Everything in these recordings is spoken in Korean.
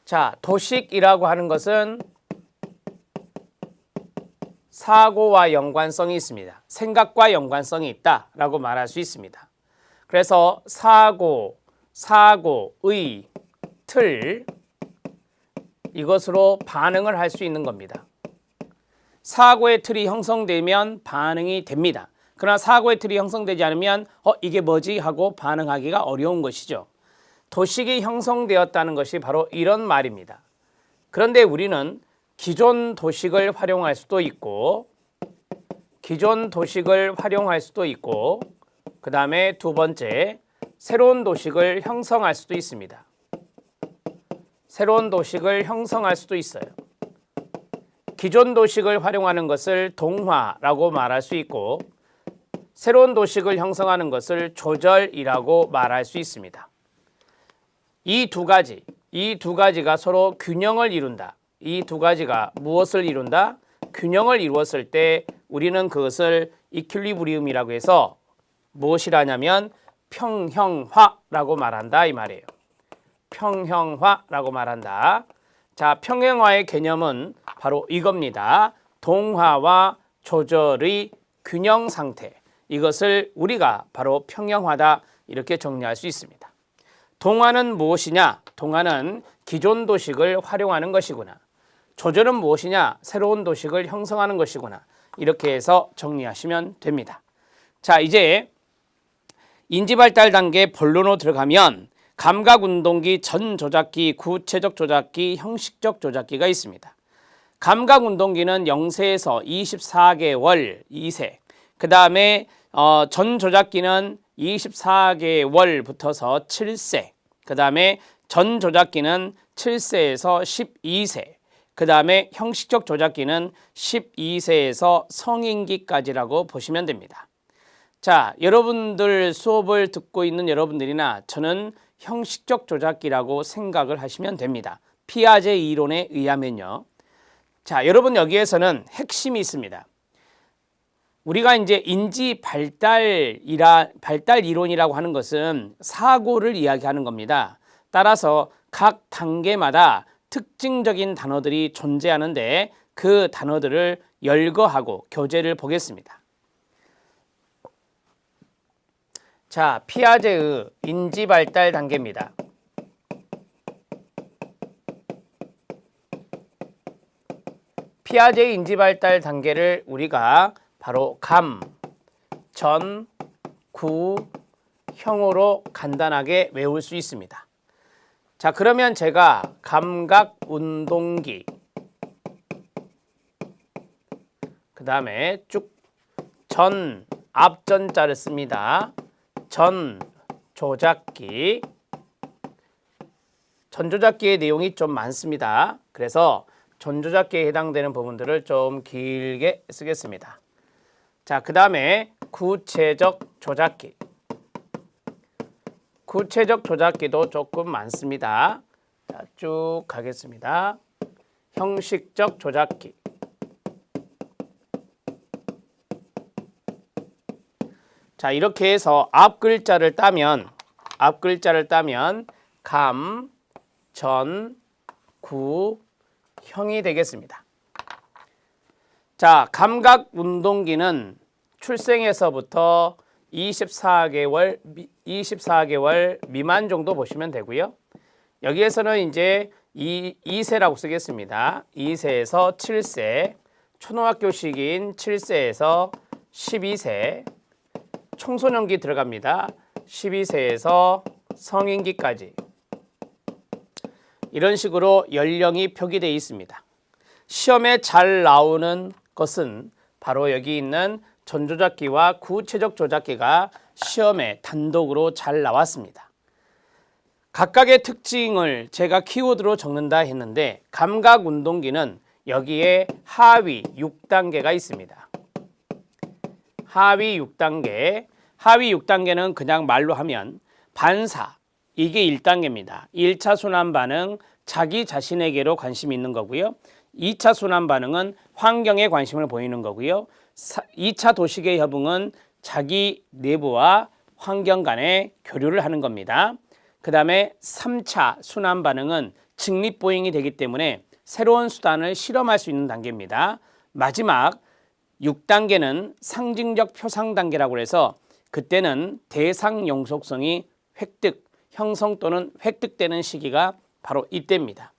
자, 도식이라고 하는 것은 사고와 연관성이 있습니다. 생각과 연관성이 있다라고 말할 수 있습니다. 그래서 사고, 사고의 틀, 이것으로 반응을 할 수 있는 겁니다. 사고의 틀이 형성되면 반응이 됩니다. 그러나 사고의 틀이 형성되지 않으면 이게 뭐지? 하고 반응하기가 어려운 것이죠. 도식이 형성되었다는 것이 바로 이런 말입니다. 그런데 우리는 기존 도식을 활용할 수도 있고 그 다음에 두 번째, 새로운 도식을 형성할 수도 있습니다. 새로운 도식을 형성할 수도 있어요. 기존 도식을 활용하는 것을 동화라고 말할 수 있고 새로운 도식을 형성하는 것을 조절이라고 말할 수 있습니다. 이 두 가지가 서로 균형을 이룬다. 이 두 가지가 무엇을 이룬다? 균형을 이루었을 때 우리는 그것을 이퀄리브리움이라고 해서 무엇이라냐면 평형화라고 말한다 이 말이에요. 평형화라고 말한다. 자, 평형화의 개념은 바로 이겁니다. 동화와 조절의 균형 상태. 이것을 우리가 바로 평형화다 이렇게 정리할 수 있습니다. 동화는 무엇이냐? 동화는 기존 도식을 활용하는 것이구나. 조절은 무엇이냐? 새로운 도식을 형성하는 것이구나. 이렇게 해서 정리하시면 됩니다. 자, 이제 인지발달 단계 본론으로 들어가면 감각운동기, 전조작기, 구체적 조작기, 형식적 조작기가 있습니다. 감각운동기는 0세에서 24개월 2세, 그 다음에 전조작기는 24개월부터서 7세, 그 다음에 전조작기는 7세에서 12세, 그 다음에 형식적 조작기는 12세에서 성인기까지라고 보시면 됩니다. 자, 여러분들 수업을 듣고 있는 여러분들이나 저는 형식적 조작기라고 생각을 하시면 됩니다. 피아제 이론에 의하면요. 자, 여러분 여기에서는 핵심이 있습니다. 우리가 이제 인지 발달 이론이라고 하는 것은 사고를 이야기하는 겁니다. 따라서 각 단계마다 특징적인 단어들이 존재하는데 그 단어들을 열거하고 교재를 보겠습니다. 자, 피아제의 인지발달 단계입니다. 피아제의 인지발달 단계를 우리가 바로 감, 전, 구, 형으로 간단하게 외울 수 있습니다. 자, 그러면 제가 감각운동기, 그 다음에 쭉 전, 앞전자를 씁니다. 전조작기. 전조작기의 내용이 좀 많습니다. 그래서 전조작기에 해당되는 부분들을 좀 길게 쓰겠습니다. 자, 그 다음에 구체적 조작기. 구체적 조작기도 조금 많습니다. 자, 쭉 가겠습니다. 형식적 조작기. 자, 이렇게 해서 앞 글자를 따면 감, 전, 구, 형이 되겠습니다. 자, 감각운동기는 출생에서부터 24개월 미만 정도 보시면 되고요. 여기에서는 이제 2세라고 쓰겠습니다. 2세에서 7세, 초등학교 시기인 7세에서 12세, 청소년기 들어갑니다. 12세에서 성인기까지. 이런 식으로 연령이 표기되어 있습니다. 시험에 잘 나오는 것은 바로 여기 있는 전조작기와 구체적 조작기가 시험에 단독으로 잘 나왔습니다. 각각의 특징을 제가 키워드로 적는다 했는데 감각운동기는 여기에 하위 6단계가 있습니다. 하위 6단계는 그냥 말로 하면 반사, 이게 1단계입니다. 1차 순환 반응, 자기 자신에게로 관심이 있는 거고요. 2차 순환 반응은 환경에 관심을 보이는 거고요. 2차 도식의 협응은 자기 내부와 환경 간의 교류를 하는 겁니다. 그 다음에 3차 순환 반응은 직립보행이 되기 때문에 새로운 수단을 실험할 수 있는 단계입니다. 마지막 6단계는 상징적 표상 단계라고 해서 그때는 대상 용속성이 획득, 형성 또는 획득되는 시기가 바로 이때입니다.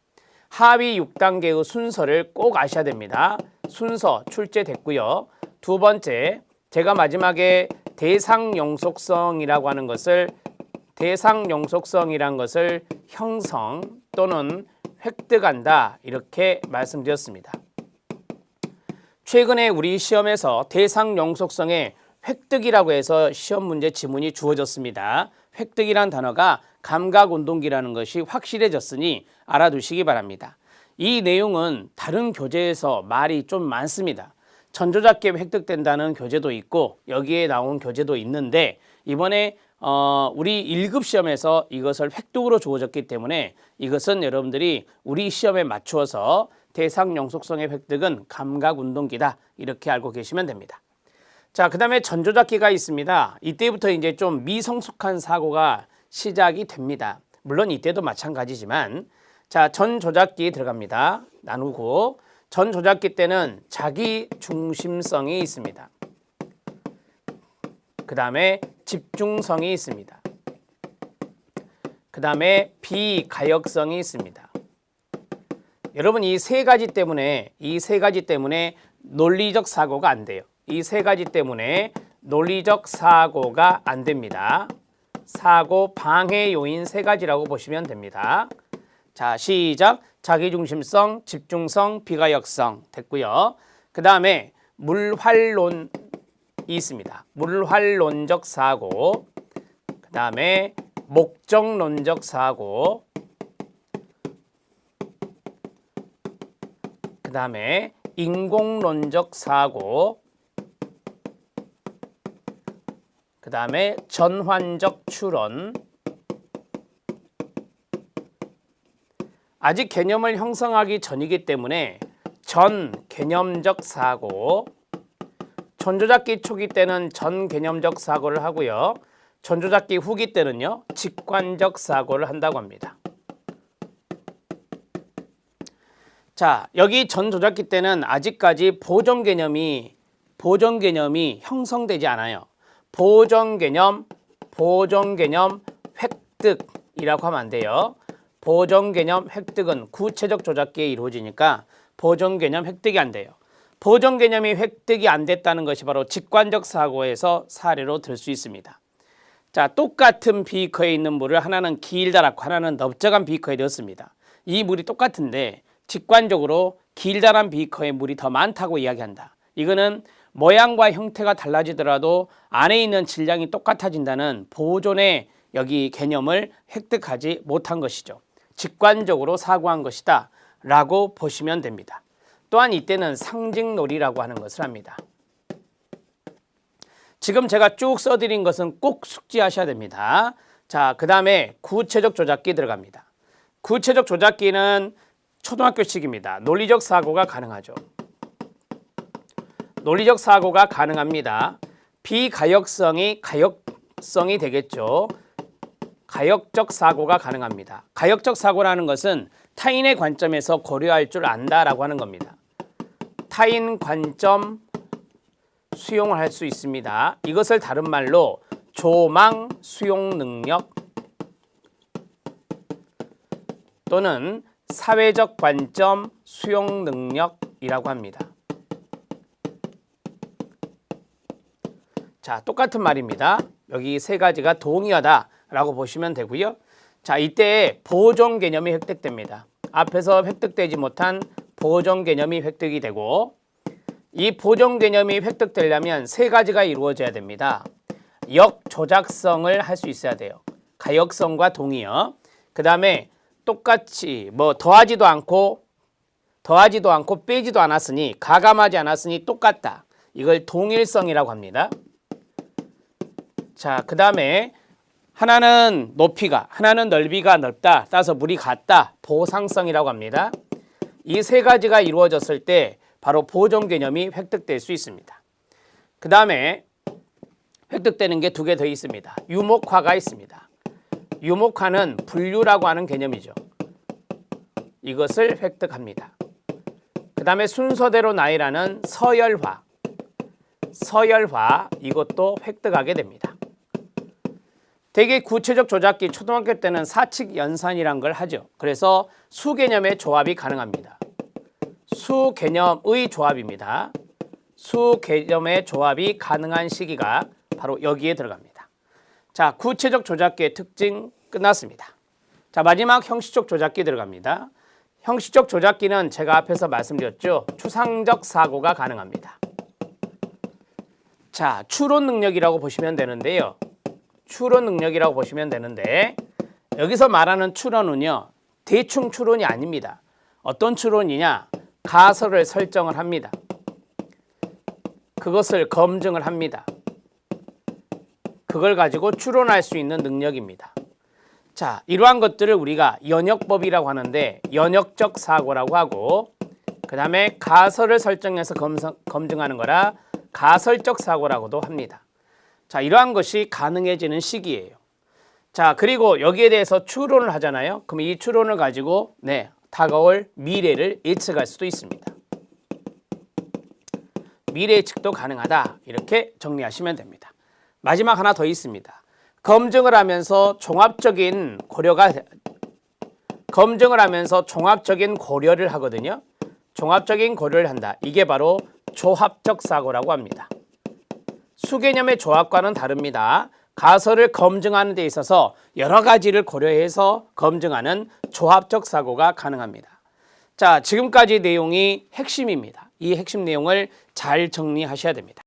하위 6단계의 순서를 꼭 아셔야 됩니다. 순서 출제됐고요. 두 번째, 제가 마지막에 대상 용속성이라고 하는 것을 형성 또는 획득한다 이렇게 말씀드렸습니다. 최근에 우리 시험에서 대상 용속성의 획득이라고 해서 시험 문제 지문이 주어졌습니다. 획득이란 단어가 감각운동기라는 것이 확실해졌으니 알아두시기 바랍니다. 이 내용은 다른 교재에서 말이 좀 많습니다. 전조작기에 획득된다는 교재도 있고 여기에 나온 교재도 있는데 이번에 우리 1급 시험에서 이것을 획득으로 주어졌기 때문에 이것은 여러분들이 우리 시험에 맞추어서 대상 용속성의 획득은 감각운동기다 이렇게 알고 계시면 됩니다. 자, 그 다음에 전조작기가 있습니다. 이때부터 이제 좀 미성숙한 사고가 시작이 됩니다. 물론 이때도 마찬가지지만 자, 전조작기 들어갑니다. 나누고 전조작기 때는 자기 중심성이 있습니다. 그 다음에 집중성이 있습니다. 그 다음에 비가역성이 있습니다. 여러분 이 세 가지 때문에 논리적 사고가 안 돼요. 이 세 가지 때문에 논리적 사고가 안 됩니다. 사고 방해 요인 세 가지라고 보시면 됩니다. 자, 시작. 자기중심성, 집중성, 비가역성 됐고요. 그 다음에 물활론이 있습니다. 물활론적 사고, 그 다음에 목적론적 사고, 그 다음에 인공론적 사고, 그 다음에 전환적 추론. 아직 개념을 형성하기 전이기 때문에 전개념적 사고, 전조작기 초기 때는 전개념적 사고를 하고요. 전조작기 후기 때는요, 직관적 사고를 한다고 합니다. 자, 여기 전조작기 때는 아직까지 보정 개념이 형성되지 않아요. 보정 개념 획득이라고 하면 안 돼요. 보정 개념 획득은 구체적 조작기에 이루어지니까 보정 개념 획득이 안 돼요. 보정 개념이 획득이 안 됐다는 것이 바로 직관적 사고에서 사례로 들 수 있습니다. 자, 똑같은 비커에 있는 물을 하나는 길다랗고 하나는 넓적한 비커에 넣었습니다. 이 물이 똑같은데 직관적으로 길다란 비커에 물이 더 많다고 이야기한다. 이거는 모양과 형태가 달라지더라도 안에 있는 질량이 똑같아진다는 보존의 여기 개념을 획득하지 못한 것이죠. 직관적으로 사고한 것이다 라고 보시면 됩니다. 또한 이때는 상징놀이라고 하는 것을 합니다. 지금 제가 쭉 써드린 것은 꼭 숙지하셔야 됩니다. 자, 그 다음에 구체적 조작기 들어갑니다. 구체적 조작기는 초등학교식입니다. 논리적 사고가 가능하죠. 논리적 사고가 가능합니다. 비가역성이 가역성이 되겠죠. 가역적 사고가 가능합니다. 가역적 사고라는 것은 타인의 관점에서 고려할 줄 안다라고 하는 겁니다. 타인 관점 수용을 할 수 있습니다. 이것을 다른 말로 조망 수용 능력 또는 사회적 관점 수용 능력이라고 합니다. 자, 똑같은 말입니다. 여기 세 가지가 동의하다라고 보시면 되고요. 자, 이때 보정 개념이 획득됩니다. 앞에서 획득되지 못한 보정 개념이 획득이 되고 이 보정 개념이 획득되려면 세 가지가 이루어져야 됩니다. 역조작성을 할 수 있어야 돼요. 가역성과 동의어. 그 다음에 똑같이 더하지도 않고 빼지도 않았으니 가감하지 않았으니 똑같다. 이걸 동일성이라고 합니다. 자, 그 다음에 하나는 높이가, 하나는 넓이가 넓다. 따라서 물이 같다. 보상성이라고 합니다. 이 세 가지가 이루어졌을 때 바로 보정 개념이 획득될 수 있습니다. 그 다음에 획득되는 게 두 개 더 있습니다. 유목화가 있습니다. 유목화는 분류라고 하는 개념이죠. 이것을 획득합니다. 그 다음에 순서대로 나열하는 서열화 이것도 획득하게 됩니다. 되게 구체적 조작기 초등학교 때는 사칙 연산이란 걸 하죠. 그래서 수 개념의 조합이 가능합니다. 수 개념의 조합입니다. 수 개념의 조합이 가능한 시기가 바로 여기에 들어갑니다. 자, 구체적 조작기의 특징 끝났습니다. 자, 마지막 형식적 조작기 들어갑니다. 형식적 조작기는 제가 앞에서 말씀드렸죠. 추상적 사고가 가능합니다. 자, 추론 능력이라고 보시면 되는데요. 추론 능력이라고 보시면 되는데 여기서 말하는 추론은요. 대충 추론이 아닙니다. 어떤 추론이냐? 가설을 설정을 합니다. 그것을 검증을 합니다. 그걸 가지고 추론할 수 있는 능력입니다. 자, 이러한 것들을 우리가 연역법이라고 하는데 연역적 사고라고 하고 그 다음에 가설을 설정해서 검증하는 거라 가설적 사고라고도 합니다. 자, 이러한 것이 가능해지는 시기예요. 자, 그리고 여기에 대해서 추론을 하잖아요. 그럼 이 추론을 가지고 다가올 미래를 예측할 수도 있습니다. 미래 예측도 가능하다. 이렇게 정리하시면 됩니다. 마지막 하나 더 있습니다. 검증을 하면서 종합적인 고려를 하거든요. 종합적인 고려를 한다. 이게 바로 조합적 사고라고 합니다. 수개념의 조합과는 다릅니다. 가설을 검증하는 데 있어서 여러 가지를 고려해서 검증하는 조합적 사고가 가능합니다. 자, 지금까지 내용이 핵심입니다. 이 핵심 내용을 잘 정리하셔야 됩니다.